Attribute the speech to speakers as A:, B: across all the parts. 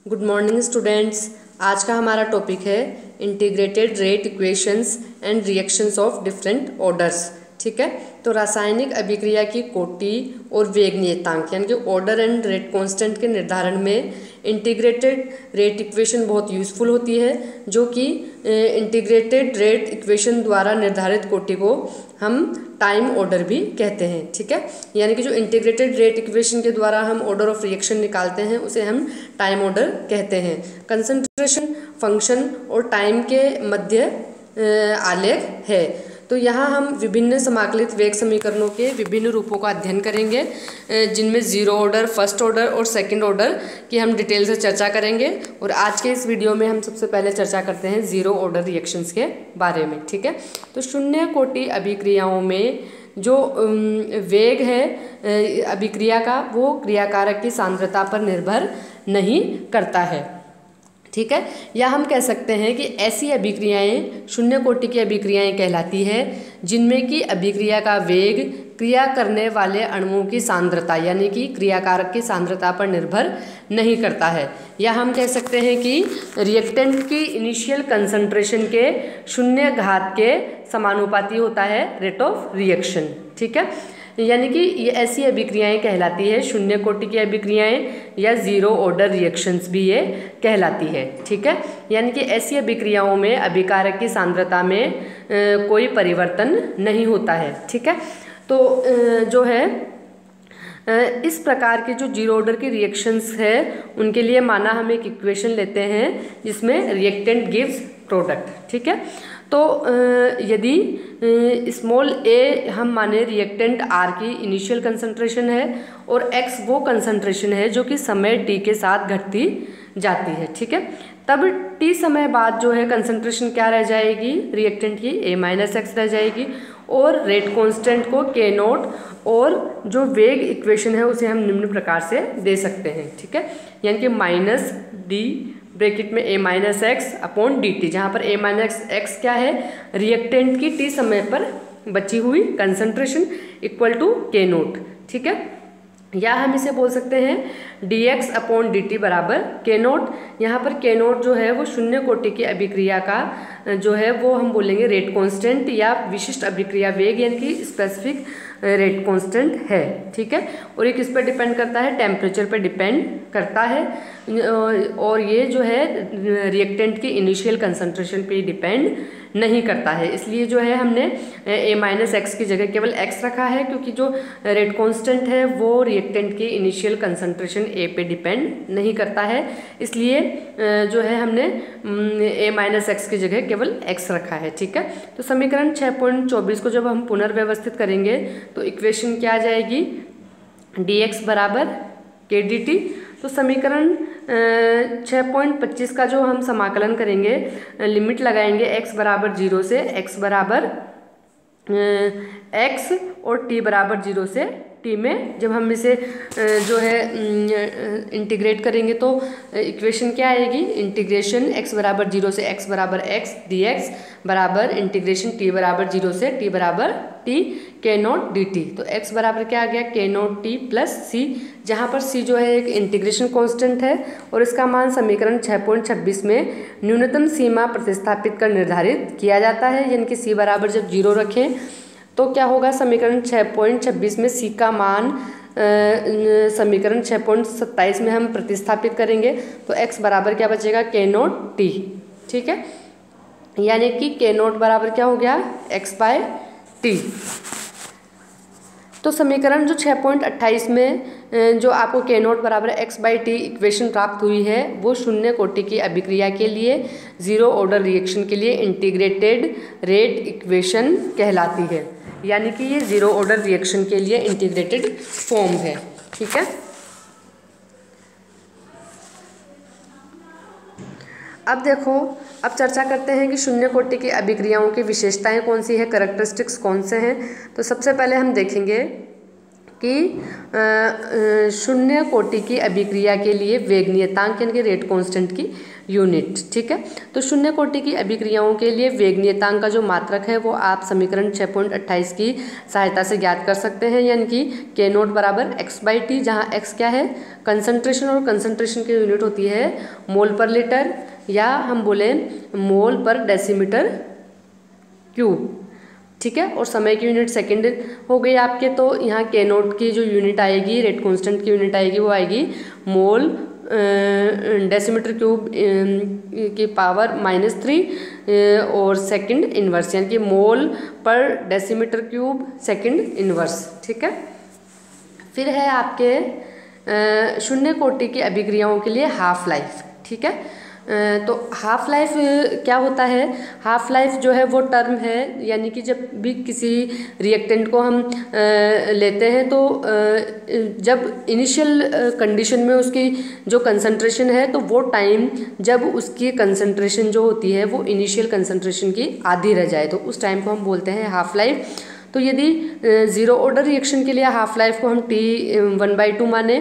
A: Good morning students. आज का हमारा टॉपिक है integrated rate equations and reactions of different orders. ठीक है, तो रासायनिक अभिक्रिया की कोटि और वेग नियतांक यानी कि ऑर्डर एंड रेट कांस्टेंट के निर्धारण में इंटीग्रेटेड रेट इक्वेशन बहुत यूज़फुल होती है, जो कि इंटीग्रेटेड रेट इक्वेशन द्वारा निर्धारित कोटि को हम टाइम ऑर्डर भी कहते हैं। ठीक है, यानी कि जो इंटीग्रेटेड रेट इक्वेशन के द्वारा हम ऑर्डर ऑफ रिएक्शन निकालते हैं उसे हम टाइम ऑर्डर कहते हैं। कंसंट्रेशन फंक्शन और टाइम के मध्य आलेख है। तो यहाँ हम विभिन्न समाकलित वेग समीकरणों के विभिन्न रूपों का अध्ययन करेंगे, जिनमें जीरो ऑर्डर, फर्स्ट ऑर्डर और सेकंड ऑर्डर की हम डिटेल से चर्चा करेंगे। और आज के इस वीडियो में हम सबसे पहले चर्चा करते हैं जीरो ऑर्डर रिएक्शंस के बारे में। ठीक है, तो शून्य कोटि अभिक्रियाओं में जो वेग है अभिक्रिया का, वो क्रियाकारक की सांद्रता पर निर्भर नहीं करता है। ठीक है, या हम कह सकते हैं कि ऐसी अभिक्रियाएं शून्य कोटि की अभिक्रियाएं कहलाती है जिनमें कि अभिक्रिया का वेग क्रिया करने वाले अणुओं की सांद्रता यानी कि क्रियाकारक की सांद्रता पर निर्भर नहीं करता है। या हम कह सकते हैं कि रिएक्टेंट की इनिशियल कंसंट्रेशन के शून्य घात के समानुपाती होता है रेट ऑफ रिएक्शन। ठीक है, यानी कि ये ऐसी अभिक्रियाएं कहलाती है शून्य कोटि की अभिक्रियाएं, या जीरो ऑर्डर रिएक्शंस भी ये कहलाती है। ठीक है, यानी कि ऐसी अभिक्रियाओं में अभिकारक की सांद्रता में कोई परिवर्तन नहीं होता है। ठीक है, तो जो है इस प्रकार के जो जीरो ऑर्डर की रिएक्शंस है उनके लिए माना हम एक इक्वेशन लेते हैं जिसमें रिएक्टेंट गिव्स प्रोडक्ट। ठीक है, तो यदि स्मॉल ए हम माने रिएक्टेंट आर की इनिशियल कंसंट्रेशन है और एक्स वो कंसंट्रेशन है जो कि समय टी के साथ घटती जाती है। ठीक है, तब टी समय बाद जो है कंसंट्रेशन क्या रह जाएगी, रिएक्टेंट की ए माइनस एक्स रह जाएगी, और रेट कांस्टेंट को के नोट, और जो वेग इक्वेशन है उसे हम निम्न प्रकार से दे सकते हैं। ठीक है, यानी कि माइनस डी ब्रैकेट में A minus X upon D T, जहाँ पर ए माइनस एक्स क्या है, रिएक्टेंट की टी समय पर बची हुई कंसंट्रेशन इक्वल टू के नोट। ठीक है, या हम इसे बोल सकते हैं D x upon D T बराबर के नोट। यहाँ पर के नोट जो है वो शून्य कोटि की अभिक्रिया का जो है वो हम बोलेंगे रेट कांस्टेंट या विशिष्ट अभिक्रिया वेग यानी कि स्पेसिफिक रेट कांस्टेंट है। ठीक है, और ये किस पर डिपेंड करता है, टेम्परेचर पर डिपेंड करता है, और ये जो है रिएक्टेंट की इनिशियल कंसंट्रेशन पे डिपेंड नहीं करता है। इसलिए जो है हमने ए माइनस एक्स की जगह केवल एक्स रखा है, क्योंकि जो रेट कांस्टेंट है वो रिएक्टेंट की इनिशियल कंसंट्रेशन ए पे डिपेंड नहीं करता है। इसलिए जो है हमने ए माइनस एक्स की जगह केवल एक्स रखा है। ठीक है, तो समीकरण 6.24 को जब हम पुनर्व्यवस्थित करेंगे तो इक्वेशन क्या आ जाएगी, डी एक्स बराबर के डी टी। तो समीकरण 6.25 का जो हम समाकलन करेंगे, लिमिट लगाएंगे x बराबर 0 से x बराबर x और t बराबर 0 से t में जब हम इसे जो है इंटीग्रेट करेंगे तो इक्वेशन क्या आएगी, इंटीग्रेशन x बराबर 0 से x बराबर x dx बराबर इंटीग्रेशन t बराबर 0 से t बराबर t के नोट डी टी। तो x बराबर क्या आ गया, के नोट टी प्लस सी, जहाँ पर c जो है एक इंटीग्रेशन कांस्टेंट है और इसका मान समीकरण 6.26 में न्यूनतम सीमा प्रतिस्थापित कर निर्धारित किया जाता है। यानी कि c बराबर जब 0 रखें तो क्या होगा, समीकरण 6.26 में c का मान समीकरण 6.27 में हम प्रतिस्थापित करेंगे तो x बराबर क्या बचेगा, के नोट टी। ठीक है, यानी कि के नोट बराबर क्या हो गया, x बाय टी। तो समीकरण जो 6.28 में जो आपको के नोट बराबर x बाई टी इक्वेशन प्राप्त हुई है वो शून्य कोटि की अभिक्रिया के लिए जीरो ऑर्डर रिएक्शन के लिए इंटीग्रेटेड रेट इक्वेशन कहलाती है। यानी कि ये जीरो ऑर्डर रिएक्शन के लिए इंटीग्रेटेड फॉर्म है। ठीक है, अब देखो, अब चर्चा करते हैं कि शून्य कोटि की अभिक्रियाओं की विशेषताएं कौन सी है, कैरेक्टरिस्टिक्स कौन से हैं। तो सबसे पहले हम देखेंगे कि शून्य कोटि की अभिक्रिया के लिए वेग नियतांक यानी कि रेट कांस्टेंट की यूनिट, ठीक है। तो शून्य कोटि की अभिक्रियाओं के लिए वेग नियतांक का जो मात्रक है वो आप समीकरण 6.28 की सहायता से ज्ञात कर सकते हैं, यानी कि के नोट बराबर x/t, जहाँ x क्या है कंसंट्रेशन, और कंसंट्रेशन की यूनिट होती है मोल पर लीटर, या हम बोले मोल पर डेसीमीटर क्यूब, ठीक है। और समय की यूनिट सेकंड हो गई आपके, तो यहाँ के नोट की जो यूनिट आएगी, रेट कांस्टेंट की यूनिट आएगी, वो आएगी मोल डेसीमीटर क्यूब की पावर -3 और सेकंड इन्वर्स, यानी कि मोल पर डेसीमीटर क्यूब सेकंड इन्वर्स, ठीक है। फिर है आपके शून्य कोटि की अभिक्रियाओं के लिए हाफ लाइफ, ठीक है। तो हाफ लाइफ क्या होता है, हाफ लाइफ जो है वो टर्म है, यानी कि जब भी किसी रिएक्टेंट को हम लेते हैं तो जब इनिशियल कंडीशन में उसकी जो कंसंट्रेशन है, तो वो टाइम जब उसकी कंसंट्रेशन जो होती है वो इनिशियल कंसंट्रेशन की आधी रह जाए, तो उस टाइम को हम बोलते हैं हाफ लाइफ। तो यदि ज़ीरो ऑर्डर रिएक्शन के लिए हाफ लाइफ को हम T1/2 माने,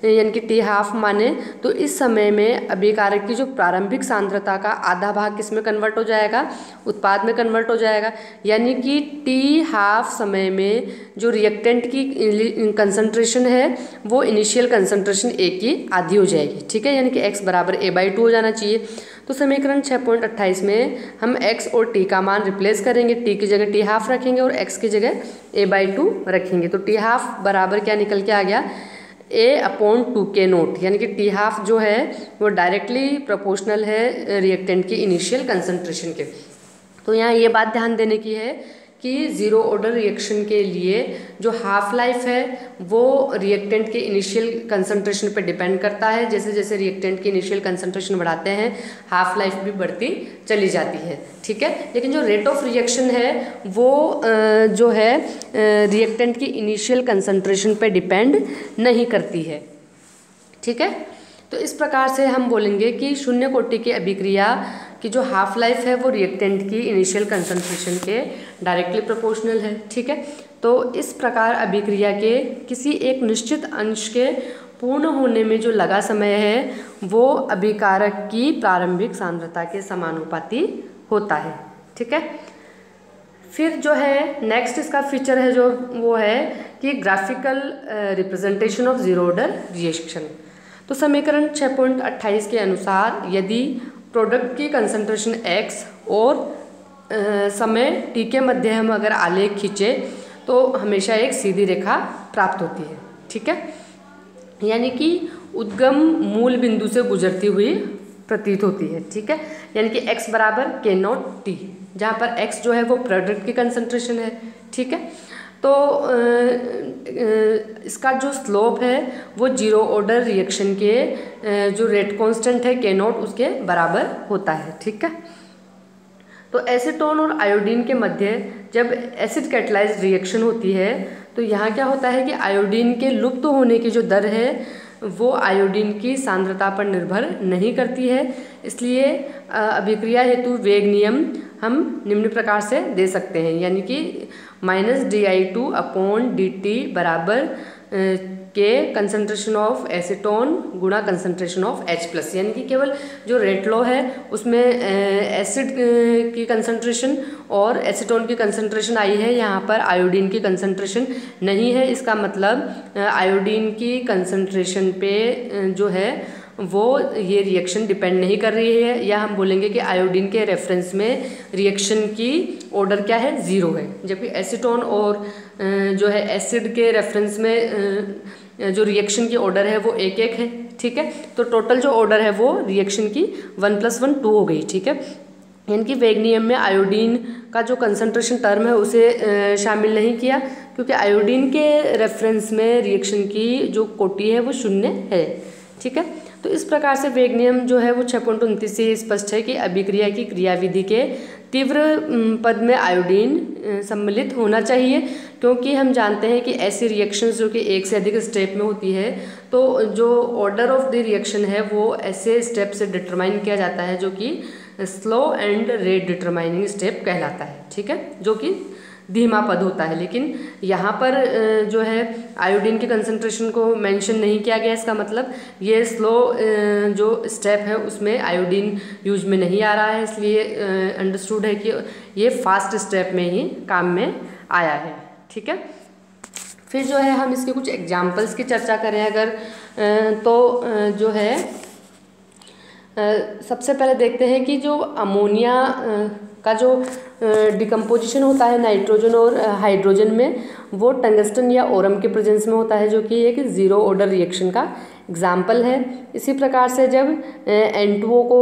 A: यानी कि T हाफ माने, तो इस समय में अभिकारक की जो प्रारंभिक सांद्रता का आधा भाग किस में कन्वर्ट हो जाएगा, उत्पाद में कन्वर्ट हो जाएगा, यानी कि T हाफ समय में जो रिएक्टेंट की कंसंट्रेशन है वो इनिशियल कंसंट्रेशन A की आधी हो जाएगी, ठीक है, यानी कि x बराबर A/2 हो जाना चाहिए। तो समीकरण 6.28 में हम x और t का मान रिप्लेस करेंगे, t की जगह t हाफ रखेंगे और x की जगह A/2 रखेंगे, तो t हाफ बराबर क्या निकल के आ गया, A/2 के नोट, यानी कि t हाफ जो है वो डायरेक्टली प्रोपोर्शनल है रिएक्टेंट की इनिशियल कंसंट्रेशन के। तो यहाँ ये बात ध्यान देने की है कि ज़ीरो ऑर्डर रिएक्शन के लिए जो हाफ लाइफ है वो रिएक्टेंट के इनिशियल कंसंट्रेशन पर डिपेंड करता है। जैसे जैसे रिएक्टेंट की इनिशियल कंसंट्रेशन बढ़ाते हैं हाफ लाइफ भी बढ़ती चली जाती है, ठीक है। लेकिन जो रेट ऑफ रिएक्शन है वो जो है रिएक्टेंट की इनिशियल कंसंट्रेशन पर डिपेंड नहीं करती है, ठीक है। तो इस प्रकार से हम बोलेंगे कि शून्य कोटि की अभिक्रिया की जो हाफ लाइफ है वो रिएक्टेंट की इनिशियल कंसंट्रेशन के डायरेक्टली प्रोपोर्शनल है, ठीक है। तो इस प्रकार अभिक्रिया के किसी एक निश्चित अंश के पूर्ण होने में जो लगा समय है वो अभिकारक की प्रारंभिक सांद्रता के समानुपाती होता है, ठीक है। फिर जो है नेक्स्ट इसका फीचर है जो वो है कि graphical representation of zero order reaction. तो समीकरण 6.28 के अनुसार यदि प्रोडक्ट की कंसंट्रेशन x और समय t के मध्य हम अगर आलेख खींचे तो हमेशा एक सीधी रेखा प्राप्त होती है, ठीक है, यानी कि उद्गम मूल बिंदु से गुजरती हुई प्रतीत होती है, ठीक है, यानी कि x बराबर K0T, जहाँ पर x जो है वो प्रोडक्ट की कंसंट्रेशन है, ठीक है। तो इसका जो स्लोप है वो जीरो ऑर्डर रिएक्शन के जो रेट कांस्टेंट है K0 उसके बराबर होता है, ठीक है। तो एसीटोन और आयोडीन के मध्य जब एसिड कैटलाइज्ड रिएक्शन होती है तो यहाँ क्या होता है कि आयोडीन के लुप्त होने की जो दर है वो आयोडीन की सांद्रता पर निर्भर नहीं करती है, इसलिए अभिक्रिया हेतु वेग नियम हम निम्न प्रकार से दे सकते हैं, यानी कि -di2/dt बराबर के कंसंट्रेशन ऑफ एसीटोन गुणा कंसंट्रेशन ऑफ H+, यानी कि केवल जो रेट लॉ है उसमें एसिड की कंसंट्रेशन और एसीटोन की कंसंट्रेशन आई है, यहाँ पर आयोडीन की कंसंट्रेशन नहीं है। इसका मतलब आयोडीन की कंसंट्रेशन पे जो है वो ये रिएक्शन डिपेंड नहीं कर रही है, या हम बोलेंगे कि आयोडीन के रेफरेंस में रिएक्शन की ऑर्डर क्या है, ज़ीरो है, जबकि एसीटोन और जो है एसिड के रेफरेंस में जो रिएक्शन की ऑर्डर है वो 1-1 है, ठीक है। तो टोटल जो ऑर्डर है वो रिएक्शन की 1+1 2 हो गई, ठीक है। यानी कि वेग नियम में आयोडीन का जो कंसंट्रेशन टर्म है उसे शामिल नहीं किया, क्योंकि आयोडीन के रेफरेंस में रिएक्शन की जो कोटि है वो 0 है, ठीक है। तो इस प्रकार से वेग नियम जो है वो 6.29 से स्पष्ट है कि अभिक्रिया की क्रियाविधि के तीव्र पद में आयोडीन सम्मिलित होना चाहिए, क्योंकि हम जानते हैं कि ऐसी रिएक्शंस जो कि एक से अधिक स्टेप में होती है तो जो ऑर्डर ऑफ द रिएक्शन है वो ऐसे स्टेप से डिटरमाइन किया जाता है जो कि slow and rate determining step कहलाता है, ठीक है, जो कि धीमा पद होता है। लेकिन यहाँ पर जो है आयोडीन के कंसंट्रेशन को मेंशन नहीं किया गया। इसका मतलब ये स्लो जो स्टेप है उसमें आयोडीन यूज में नहीं आ रहा है, इसलिए अंडरस्टूड है कि ये फास्ट स्टेप में ही काम में आया है। ठीक है, फिर जो है हम इसके कुछ एग्जाम्पल्स की चर्चा करें अगर तो जो है सबसे पहले देखते हैं कि जो अमोनिया का जो डिकम्पोजिशन होता है नाइट्रोजन और हाइड्रोजन में, वो टंगस्टन या ओरम के प्रेजेंस में होता है, जो कि एक जीरो ऑर्डर रिएक्शन का एग्जाम्पल है। इसी प्रकार से जब N2O को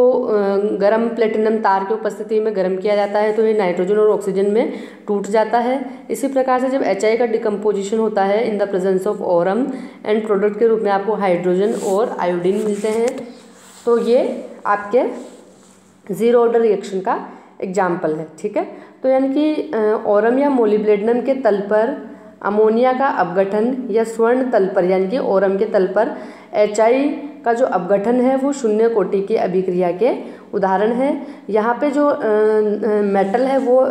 A: गर्म प्लेटिनम तार की उपस्थिति में गर्म किया जाता है तो ये नाइट्रोजन और ऑक्सीजन में टूट जाता है। इसी प्रकार से जब HI का डिकम्पोजिशन होता है इन the presence of Oram and product के रूप में आपको हाइड्रोजन और आयोडीन मिलते हैं, तो ये आपके जीरो ऑर्डर रिएक्शन का एग्जाम्पल है। ठीक है, तो यानी कि ओरम या मोलिब्डेनम के तल पर अमोनिया का अपघटन या स्वर्ण तल पर यानी कि ओरम के तल पर HI का जो अपघटन है वो शून्य कोटि की अभिक्रिया के उदाहरण है। यहाँ पे जो मेटल है वो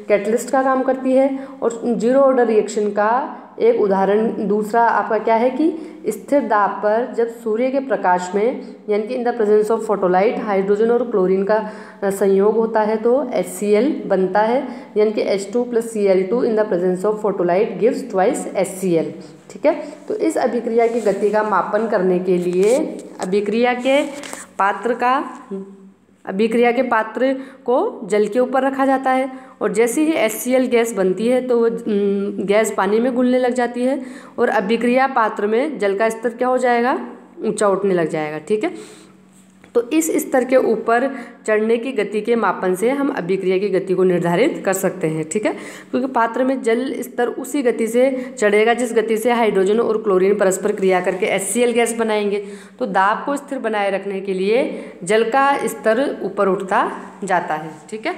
A: कैटलिस्ट का काम करती है। और जीरो ऑर्डर रिएक्शन का एक उदाहरण दूसरा आपका क्या है कि स्थिर दाब पर जब सूर्य के प्रकाश में यानी कि in the presence of photolight hydrogen और क्लोरीन का संयोग होता है तो HCl बनता है, यानी कि H2 + Cl2 in the presence of photolight gives twice HCl। ठीक है, तो इस अभिक्रिया की गति का मापन करने के लिए अभिक्रिया के पात्र को जल के ऊपर रखा जाता है और जैसे ही HCl गैस बनती है तो वो गैस पानी में घुलने लग जाती है और अभिक्रिया पात्र में जल का स्तर क्या हो जाएगा, ऊंचा उठने लग जाएगा। ठीक है, तो इस स्तर के ऊपर चढ़ने की गति के मापन से हम अभिक्रिया की गति को निर्धारित कर सकते हैं। ठीक है, क्योंकि पात्र में जल स्तर उसी गति से चढ़ेगा जिस गति से हाइड्रोजन और क्लोरीन परस्पर क्रिया करके HCl गैस बनाएंगे। तो दाब को स्थिर बनाए रखने के लिए जल का स्तर ऊपर उठता जाता है। ठीक है,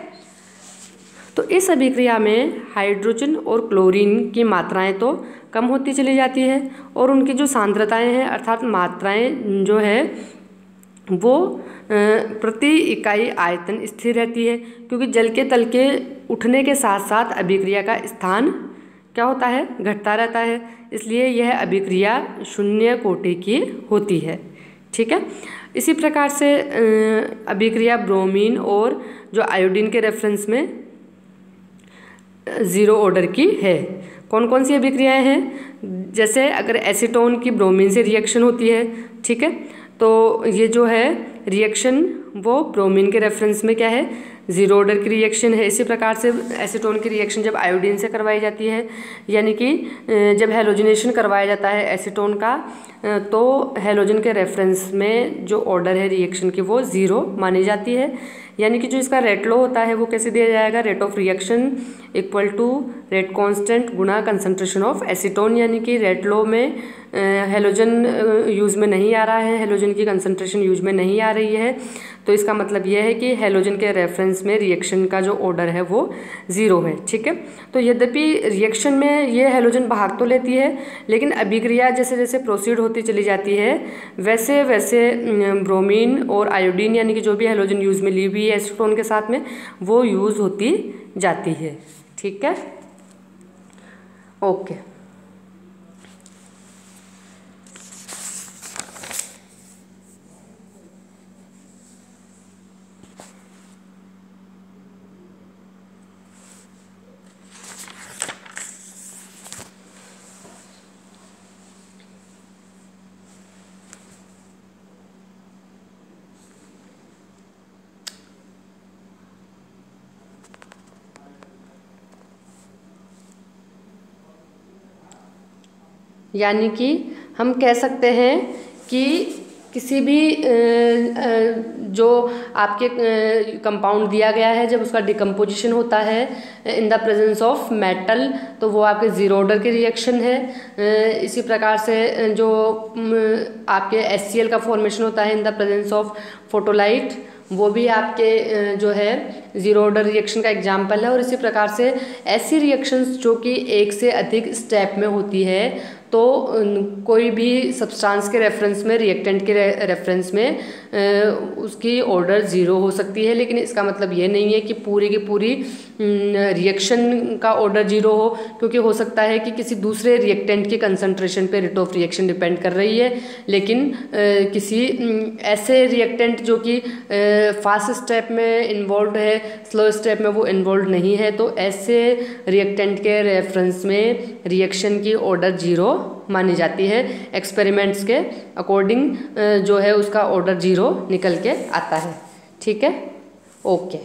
A: तो इस अभिक्रिया में हाइड्रोजन और क्लोरीन की मात्राएं तो कम होती चली जाती है और उनकी जो सांद्रताएं हैं अर्थात मात्राएं जो है वो प्रति इकाई आयतन स्थिर रहती है, क्योंकि जल के तल के उठने के साथ साथ अभिक्रिया का स्थान क्या होता है, घटता रहता है, इसलिए यह अभिक्रिया शून्य कोटि की होती है। ठीक है, इसी प्रकार से अभिक्रिया ब्रोमीन और जो आयोडीन के रेफरेंस में जीरो ऑर्डर की है। कौन कौन सी अभिक्रियाएं हैं, जैसे अगर एसीटोन की ब्रोमीन से रिएक्शन होती है, ठीक है, तो ये जो है रिएक्शन वो ब्रोमीन के रेफरेंस में क्या है, जीरो ऑर्डर की रिएक्शन है। इसी प्रकार से एसीटोन की रिएक्शन जब आयोडीन से करवाई जाती है, यानी कि जब हेलोजिनेशन करवाया जाता है एसीटोन का, तो हेलोजन के रेफरेंस में जो ऑर्डर है रिएक्शन की वो जीरो मानी जाती है। यानी कि जो इसका रेट लॉ होता है वो कैसे दिया जाएगा, rate of reaction equal to rate constant गुणा कंसंट्रेशन ऑफ एसीटोन। यानी कि रेट लॉ में हेलोजन यूज़ में नहीं आ रहा है, हेलोजन की कंसंट्रेशन यूज़ में नहीं आ रही है, तो इसका मतलब यह है कि हेलोजन के रेफरेंस में रिएक्शन का जो ऑर्डर है वो ज़ीरो है। ठीक है, तो यद्यपि रिएक्शन में ये हेलोजन भाग तो लेती है, लेकिन अभिक्रिया जैसे जैसे प्रोसीड होती चली जाती है वैसे वैसे ब्रोमीन और आयोडीन यानी कि जो भी हेलोजन यूज़ में ली हुई है एसीटोन के साथ में वो यूज़ होती जाती है। ठीक है, ओके। यानी कि हम कह सकते हैं कि किसी भी जो आपके कंपाउंड दिया गया है जब उसका डिकम्पोजिशन होता है इन द प्रेजेंस ऑफ मेटल तो वो आपके जीरो ऑर्डर की रिएक्शन है। इसी प्रकार से जो आपके HCl का फॉर्मेशन होता है इन द प्रेजेंस ऑफ फोटोलाइट वो भी आपके जो है जीरो ऑर्डर रिएक्शन का एग्जाम्पल है। और इसी प्रकार से ऐसी रिएक्शंस जो कि एक से अधिक स्टेप में होती है तो कोई भी सब्सटेंस के रेफरेंस में, रिएक्टेंट के रेफरेंस में उसकी ऑर्डर 0 हो सकती है, लेकिन इसका मतलब ये नहीं है कि पूरी की पूरी रिएक्शन का ऑर्डर 0 हो, क्योंकि हो सकता है कि किसी दूसरे रिएक्टेंट की कंसंट्रेशन पे रेट ऑफ रिएक्शन डिपेंड कर रही है, लेकिन किसी ऐसे रिएक्टेंट जो कि फास्ट स्टेप में इन्वॉल्व है, स्लो स्टेप में वो इन्वॉल्व नहीं है, तो ऐसे रिएक्टेंट के रेफरेंस में रिएक्शन की ऑर्डर 0 मानी जाती है। एक्सपेरिमेंट्स के अकॉर्डिंग जो है उसका ऑर्डर 0 निकल के आता है। ठीक है, ओके।